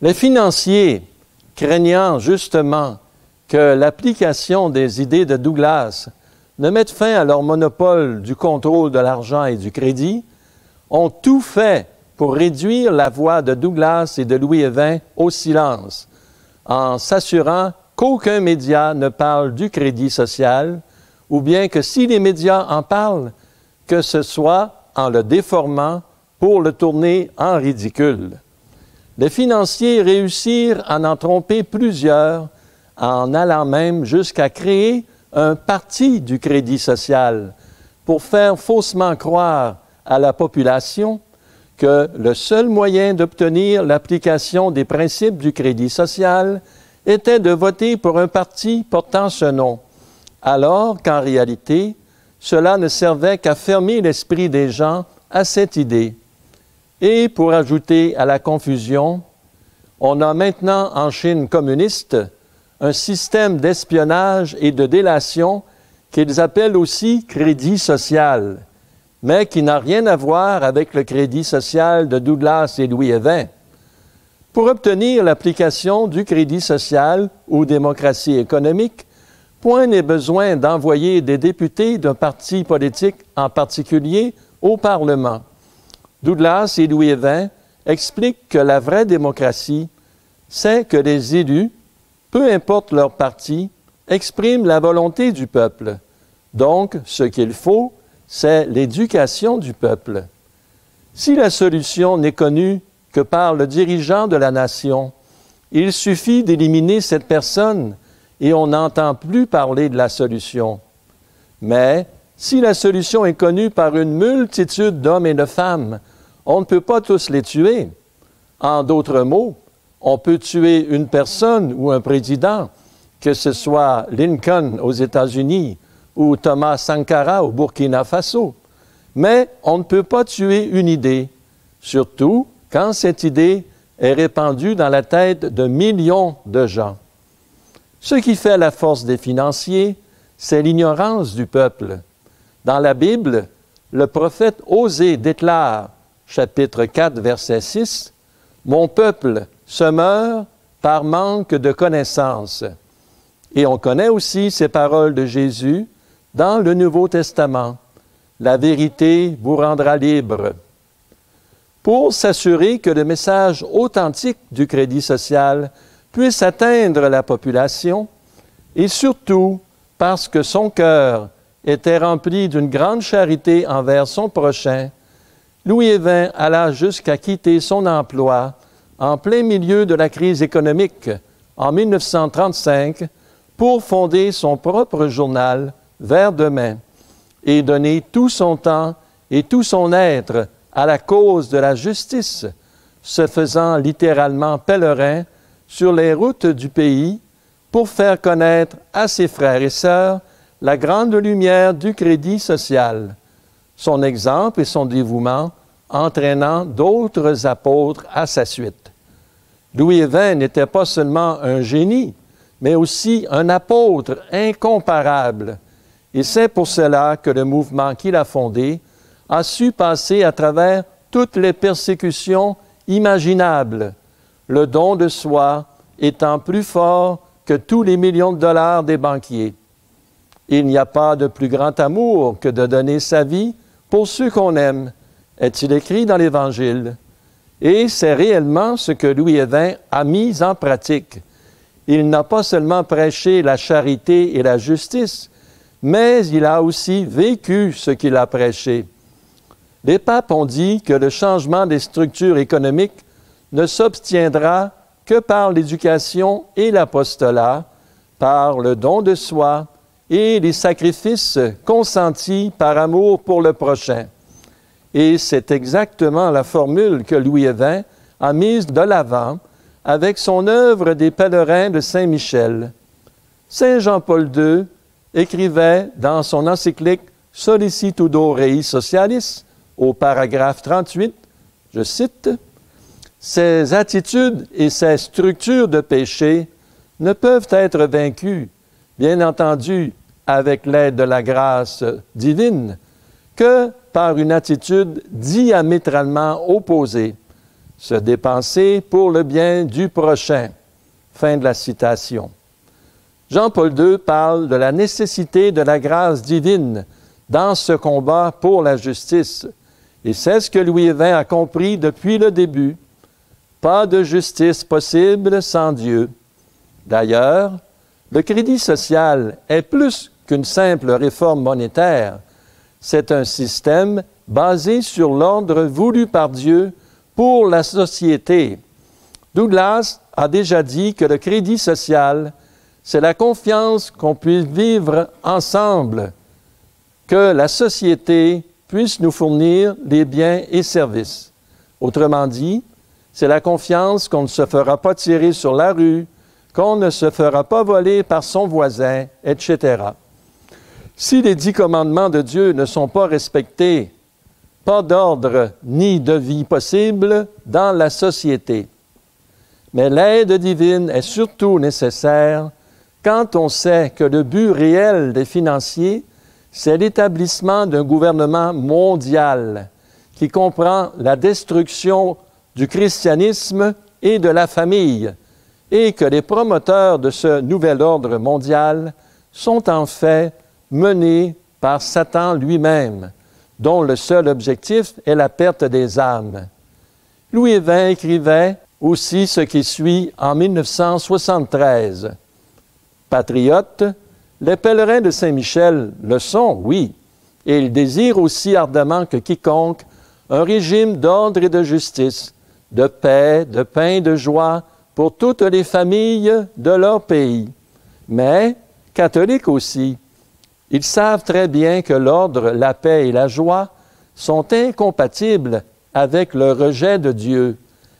Les financiers, craignant justement que l'application des idées de Douglas ne mette fin à leur monopole du contrôle de l'argent et du crédit, ont tout fait pour réduire la voix de Douglas et de Louis Évin au silence, en s'assurant qu'aucun média ne parle du crédit social, ou bien que si les médias en parlent, que ce soit en le déformant pour le tourner en ridicule. Les financiers réussirent à en tromper plusieurs, en allant même jusqu'à créer un parti du crédit social pour faire faussement croire à la population que le seul moyen d'obtenir l'application des principes du crédit social était de voter pour un parti portant ce nom, alors qu'en réalité, cela ne servait qu'à fermer l'esprit des gens à cette idée. Et pour ajouter à la confusion, on a maintenant en Chine communiste un système d'espionnage et de délation qu'ils appellent aussi crédit social, mais qui n'a rien à voir avec le crédit social de Douglas et Louis Évin. Pour obtenir l'application du crédit social ou démocratie économique, point n'est besoin d'envoyer des députés d'un parti politique en particulier au Parlement. Douglas et Louis Évin expliquent que la vraie démocratie, c'est que les élus, peu importe leur parti, expriment la volonté du peuple. Donc, ce qu'il faut, c'est l'éducation du peuple. Si la solution n'est connue que par le dirigeant de la nation, il suffit d'éliminer cette personne et on n'entend plus parler de la solution. Mais si la solution est connue par une multitude d'hommes et de femmes, on ne peut pas tous les tuer. En d'autres mots, on peut tuer une personne ou un président, que ce soit Lincoln aux États-Unis ou Thomas Sankara au Burkina Faso. Mais on ne peut pas tuer une idée, surtout quand cette idée est répandue dans la tête de millions de gens. Ce qui fait la force des financiers, c'est l'ignorance du peuple. Dans la Bible, le prophète Osée déclare, chapitre 4, verset 6, « Mon peuple se meurt par manque de connaissance. » Et on connaît aussi ces paroles de Jésus dans le Nouveau Testament. « La vérité vous rendra libre. » Pour s'assurer que le message authentique du crédit social puisse atteindre la population, et surtout parce que son cœur était rempli d'une grande charité envers son prochain, Louis Évin alla jusqu'à quitter son emploi en plein milieu de la crise économique en 1935 pour fonder son propre journal Vers demain et donner tout son temps et tout son être à la cause de la justice, se faisant littéralement pèlerin sur les routes du pays pour faire connaître à ses frères et sœurs la grande lumière du crédit social, son exemple et son dévouement entraînant d'autres apôtres à sa suite. Louis Évin n'était pas seulement un génie, mais aussi un apôtre incomparable. Et c'est pour cela que le mouvement qu'il a fondé a su passer à travers toutes les persécutions imaginables, le don de soi étant plus fort que tous les millions de dollars des banquiers. Il n'y a pas de plus grand amour que de donner sa vie pour ceux qu'on aime, est-il écrit dans l'Évangile. Et c'est réellement ce que Louis Évin a mis en pratique. Il n'a pas seulement prêché la charité et la justice, mais il a aussi vécu ce qu'il a prêché. Les papes ont dit que le changement des structures économiques ne s'obtiendra que par l'éducation et l'apostolat, par le don de soi et les sacrifices consentis par amour pour le prochain. Et c'est exactement la formule que Louis Évin a mise de l'avant avec son œuvre des pèlerins de Saint-Michel. Saint Jean-Paul II écrivait dans son encyclique Sollicitudo Rei Socialis, au paragraphe 38, je cite, « Ces attitudes et ces structures de péché ne peuvent être vaincues, bien entendu, avec l'aide de la grâce divine, que par une attitude diamétralement opposée. se dépenser pour le bien du prochain. Fin de la citation. Jean-Paul II parle de la nécessité de la grâce divine dans ce combat pour la justice. Et c'est ce que Louis XX a compris depuis le début. Pas de justice possible sans Dieu. D'ailleurs, le crédit social est plus qu'une simple réforme monétaire. C'est un système basé sur l'ordre voulu par Dieu pour la société. Douglas a déjà dit que le crédit social, c'est la confiance qu'on puisse vivre ensemble, que la société puisse nous fournir les biens et services. Autrement dit, c'est la confiance qu'on ne se fera pas tirer sur la rue, qu'on ne se fera pas voler par son voisin, etc. Si les 10 commandements de Dieu ne sont pas respectés, pas d'ordre ni de vie possible dans la société. Mais l'aide divine est surtout nécessaire quand on sait que le but réel des financiers, c'est l'établissement d'un gouvernement mondial qui comprend la destruction du christianisme et de la famille, et que les promoteurs de ce nouvel ordre mondial sont en fait menés par Satan lui-même, dont le seul objectif est la perte des âmes. Louis XX écrivait aussi ce qui suit en 1973. Patriotes, les pèlerins de Saint-Michel le sont, oui, et ils désirent aussi ardemment que quiconque un régime d'ordre et de justice, de paix, de pain et de joie pour toutes les familles de leur pays. Mais, catholiques aussi, ils savent très bien que l'ordre, la paix et la joie sont incompatibles avec le rejet de Dieu,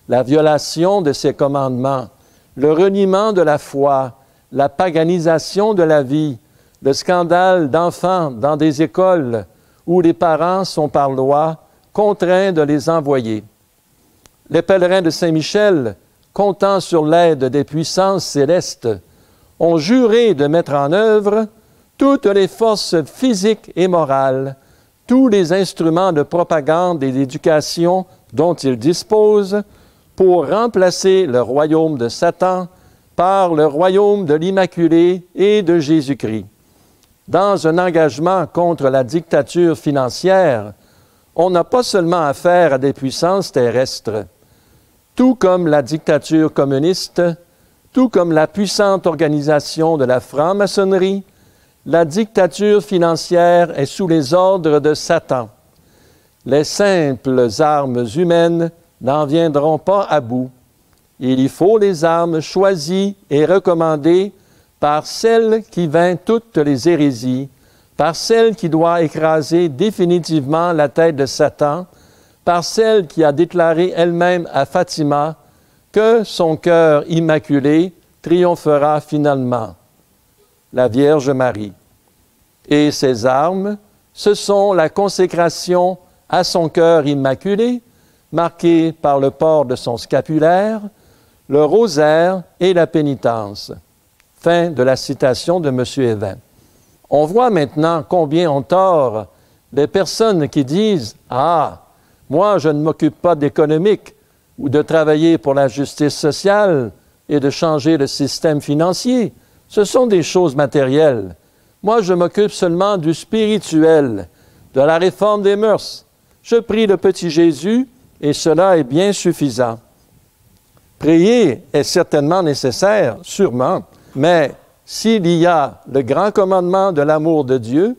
la violation de ses commandements, le reniement de la foi, la paganisation de la vie, le scandale d'enfants dans des écoles où les parents sont par loi contraints de les envoyer. Les pèlerins de Saint-Michel, comptant sur l'aide des puissances célestes, ont juré de mettre en œuvre toutes les forces physiques et morales, tous les instruments de propagande et d'éducation dont ils disposent pour remplacer le royaume de Satan par le royaume de l'Immaculée et de Jésus-Christ. Dans un engagement contre la dictature financière, on n'a pas seulement affaire à des puissances terrestres. Tout comme la dictature communiste, tout comme la puissante organisation de la franc-maçonnerie, la dictature financière est sous les ordres de Satan. Les simples armes humaines n'en viendront pas à bout. Il y faut les armes choisies et recommandées par celle qui vainc toutes les hérésies, par celle qui doit écraser définitivement la tête de Satan, par celle qui a déclaré elle-même à Fatima que son cœur immaculé triomphera finalement, la Vierge Marie. Et ses armes, ce sont la consécration à son cœur immaculé, marquée par le port de son scapulaire, le rosaire et la pénitence. Fin de la citation de M. Évin. On voit maintenant combien ont tort les personnes qui disent « Ah, moi je ne m'occupe pas d'économique ou de travailler pour la justice sociale et de changer le système financier. Ce sont des choses matérielles. Moi je m'occupe seulement du spirituel, de la réforme des mœurs. Je prie le petit Jésus et cela est bien suffisant. » Prier est certainement nécessaire, sûrement, mais s'il y a le grand commandement de l'amour de Dieu,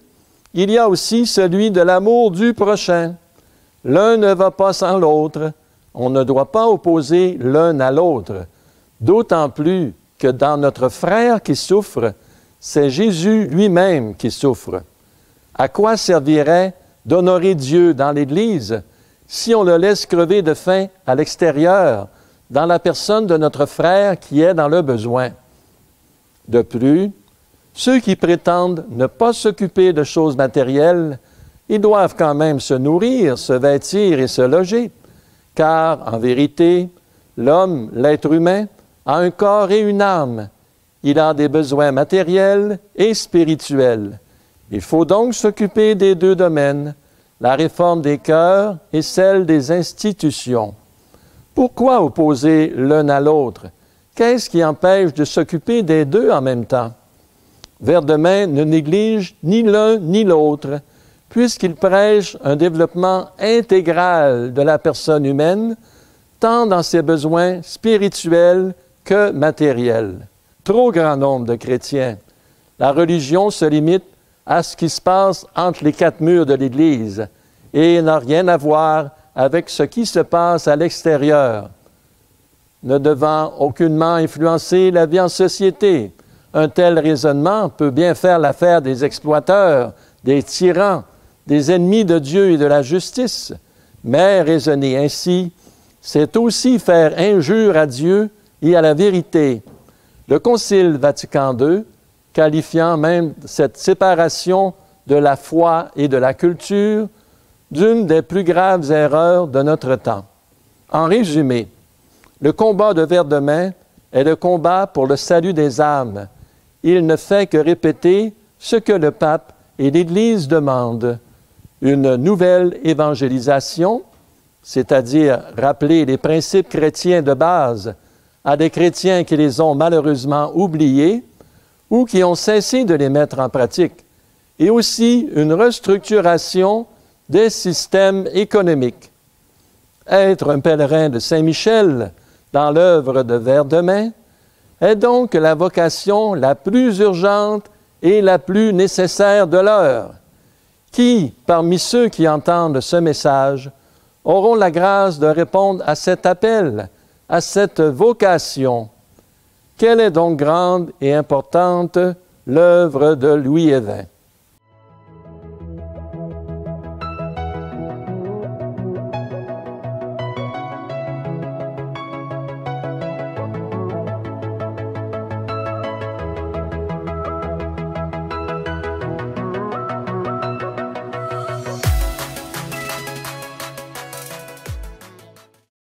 il y a aussi celui de l'amour du prochain. L'un ne va pas sans l'autre. On ne doit pas opposer l'un à l'autre. D'autant plus que dans notre frère qui souffre, c'est Jésus lui-même qui souffre. À quoi servirait d'honorer Dieu dans l'Église si on le laisse crever de faim à l'extérieur, dans la personne de notre frère qui est dans le besoin? De plus, ceux qui prétendent ne pas s'occuper de choses matérielles, ils doivent quand même se nourrir, se vêtir et se loger, car, en vérité, l'homme, l'être humain, a un corps et une âme. Il a des besoins matériels et spirituels. Il faut donc s'occuper des deux domaines, la réforme des cœurs et celle des institutions. Pourquoi opposer l'un à l'autre? Qu'est-ce qui empêche de s'occuper des deux en même temps? Verdemain ne néglige ni l'un ni l'autre, puisqu'il prêche un développement intégral de la personne humaine, tant dans ses besoins spirituels que matériels. Trop grand nombre de chrétiens. La religion se limite à ce qui se passe entre les quatre murs de l'Église et n'a rien à voir avec ce qui se passe à l'extérieur, ne devant aucunement influencer la vie en société. Un tel raisonnement peut bien faire l'affaire des exploiteurs, des tyrans, des ennemis de Dieu et de la justice, mais raisonner ainsi, c'est aussi faire injure à Dieu et à la vérité. Le Concile Vatican II, qualifiant même cette séparation de la foi et de la culture d'une des plus graves erreurs de notre temps. En résumé, le combat de Verdemain est le combat pour le salut des âmes. Il ne fait que répéter ce que le pape et l'Église demandent. Une nouvelle évangélisation, c'est-à-dire rappeler les principes chrétiens de base à des chrétiens qui les ont malheureusement oubliés ou qui ont cessé de les mettre en pratique, et aussi une restructuration des systèmes économiques. Être un pèlerin de Saint-Michel dans l'œuvre de Verdemain est donc la vocation la plus urgente et la plus nécessaire de l'heure. Qui, parmi ceux qui entendent ce message, auront la grâce de répondre à cet appel, à cette vocation? Quelle est donc grande et importante l'œuvre de Louis Évin?